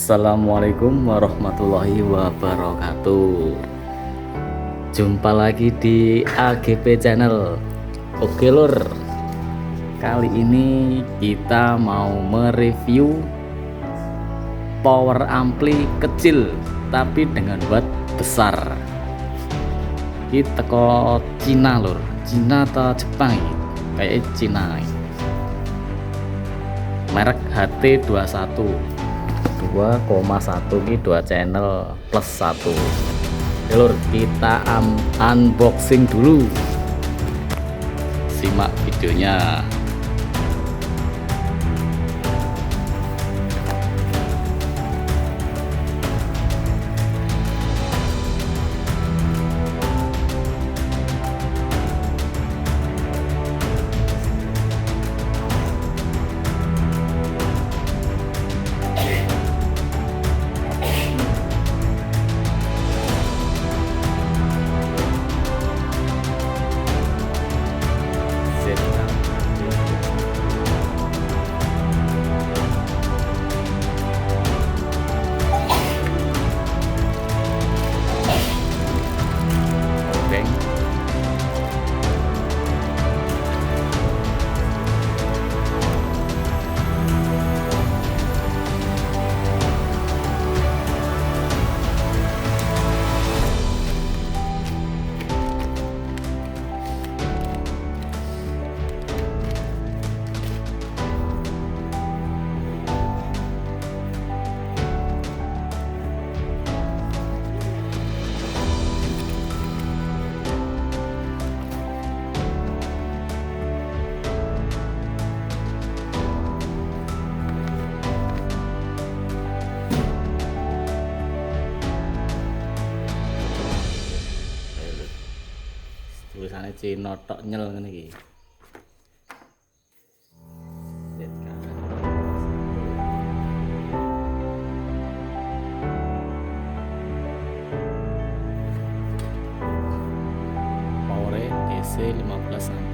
Assalamualaikum warahmatullahi wabarakatuh. Jumpa lagi di AGP Channel. Oke lur, kali ini kita mau mereview power ampli kecil tapi dengan watt besar. Ini teko Cina lur, Cina atau Jepang ini? Kayak Cina ini. Merek HT21 2,1 ini 2 channel plus 1. Oke lur, kita unboxing dulu. Simak videonya. Tulisannya Cina tok nyel ngene iki. Power DC 15 ampere.